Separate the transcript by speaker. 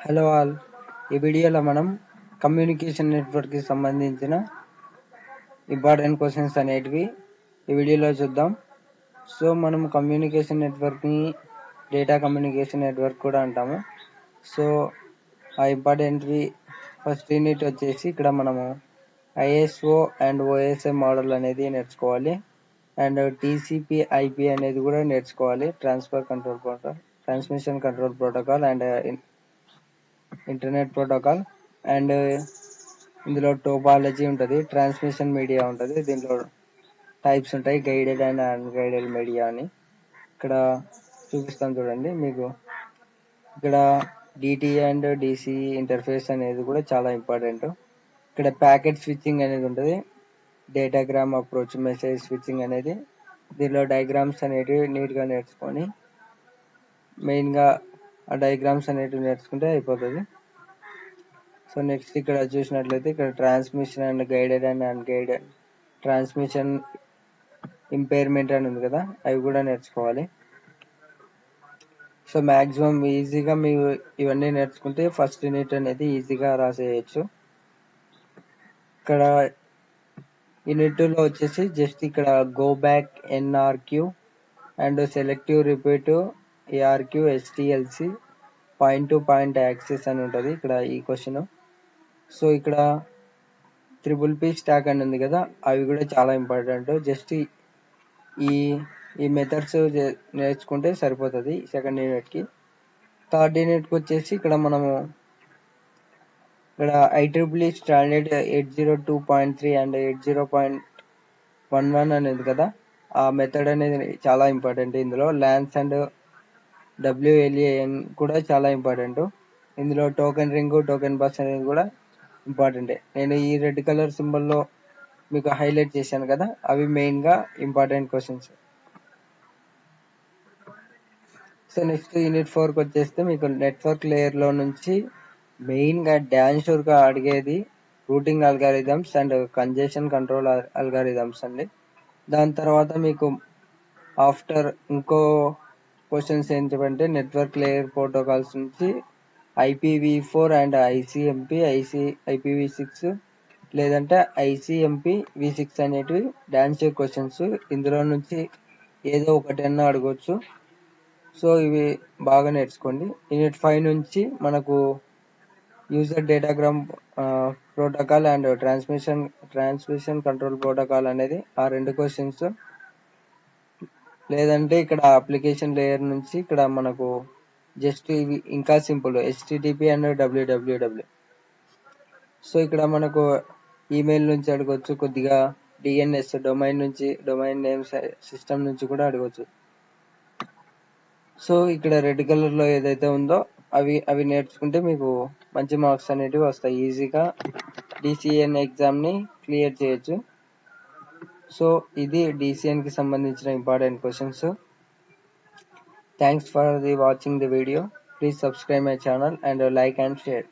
Speaker 1: Hello all, ఈ వీడియోలో మనం కమ్యూనికేషన్ నెట్వర్క్ కి సంబంధించిన ఇంపార్టెంట్ క్వశ్చన్స్ అనేటివి ఈ వీడియోలో చూద్దాం. సో మనం కమ్యూనికేషన్ నెట్వర్క్ ని డేటా కమ్యూనికేషన్ నెట్వర్క్ కూడా అంటాము. సో ఆ ఇంపార్టెంట్వి ఫస్ట్ యూనిట్ వచ్చేసి ఇక్కడ మనము ISO అండ్ OSI మోడల్ అనేది నేర్చుకోవాలి. అండ్ TCP IP అనేది కూడా నేర్చుకోవాలి, transmission control protocol and internet protocol. And ఇందులో టోపాలజీ ఉంటుంది, ట్రాన్స్మిషన్ మీడియా ఉంటుంది, దీంట్లో టైప్స్ ఉంటాయి, గైడెడ్ అండ్ అన్గైడెడ్ మీడియా అని. ఇక్కడ చూపిస్తాను చూడండి. మీకు ఇక్కడ DT అండ్ DC ఇంటర్ఫేస్ అనేది కూడా చాలా ఇంపార్టెంట్. ఇక్కడ ప్యాకెట్ స్విచ్చింగ్ అనేది ఉంటుంది, డేటాగ్రామ్ అప్రోచ్, మెసేజ్ స్విచ్చింగ్ అనేది. దీనిలో డయాగ్రామ్స్ అనేటివి నీట్గా నేర్చుకొని మెయిన్గా ఆ డయాగ్రామ్స్ అనేటివి నేర్చుకుంటే అయిపోతుంది. సో నెక్స్ట్ ఇక్కడ చూసినట్లయితే ఇక్కడ transmission and guided and unguided, transmission impairment అని ఉంది కదా, అవి కూడా నేర్చుకోవాలి. సో మ్యాక్సిమం ఈజీగా మీరు ఇవన్నీ నేర్చుకుంటే ఫస్ట్ యూనిట్ అనేది ఈజీగా రాసేయచ్చు. ఇక్కడ యూనిట్ 2లో వచ్చేసి జస్ట్ ఇక్కడ go back, NRQ and selective repeat, ARQ, STLC, point to point access అని ఉంటుంది ఇక్కడ ఈ క్వశ్చన్. సో ఇక్కడ PPP స్టాక్ అని ఉంది కదా, అవి కూడా చాలా ఇంపార్టెంట్. జస్ట్ ఈ మెథడ్స్ నేర్చుకుంటే సరిపోతుంది సెకండ్ యూనిట్కి. థర్డ్ యూనిట్కి వచ్చేసి ఇక్కడ మనము ఇక్కడ IEEE స్టాండర్డ్ 802.3 అండ్ 80.11 అనేది కదా, ఆ మెథడ్ అనేది చాలా ఇంపార్టెంట్. ఇందులో LANs అండ్ WLAN కూడా చాలా ఇంపార్టెంట్. ఇందులో టోకెన్ రింగ్, టోకెన్ బస్ అనేది కూడా ఇంపార్టెంటే. నేను ఈ రెడ్ కలర్ సింబల్లో మీకు హైలైట్ చేశాను కదా, అవి మెయిన్గా important questions. So next unit 4కి వచ్చేస్తే మీకు నెట్వర్క్ లేయర్లో నుంచి మెయిన్గా డాన్షూర్గా అడిగేది routing algorithms and congestion control algorithms అండి. దాని తర్వాత మీకు ఆఫ్టర్ ఇంకో క్వశ్చన్స్ ఏంటంటే నెట్వర్క్ లేయర్ ప్రోటోకాల్స్ నుంచి IPv4 అండ్ ICMP, IPv6 లేదంటే ICMP v6 అనేటివి డాన్షూర్ క్వశ్చన్స్. ఇందులో నుంచి ఏదో ఒకటన్నా అడగవచ్చు. సో ఇవి బాగా నేర్చుకోండి. యూనిట్ 5 నుంచి మనకు user datagram protocol and transmission control protocol అనేది ఆ రెండు క్వశ్చన్స్. లేదంటే ఇక్కడ అప్లికేషన్ లేయర్ నుంచి ఇక్కడ మనకు జస్ట్ ఇవి ఇంకా simple, HTTP and www. So ఇక్కడ మనకు ఈమెయిల్ నుంచి అడగవచ్చు, కొద్దిగా DNS డొమైన్ నుంచి, డొమైన్ నేమ్ సిస్టమ్ నుంచి కూడా అడగవచ్చు. సో ఇక్కడ రెడ్ కలర్లో ఏదైతే ఉందో అవి నేర్చుకుంటే మీకు మంచి మార్క్స్ అనేటివి వస్తాయి, ఈజీగా DCN ఎగ్జామ్ని క్లియర్ చేయొచ్చు. సో ఇది DCNకి సంబంధించిన important questions. Thanks for watching the video. Please subscribe my channel and like and share.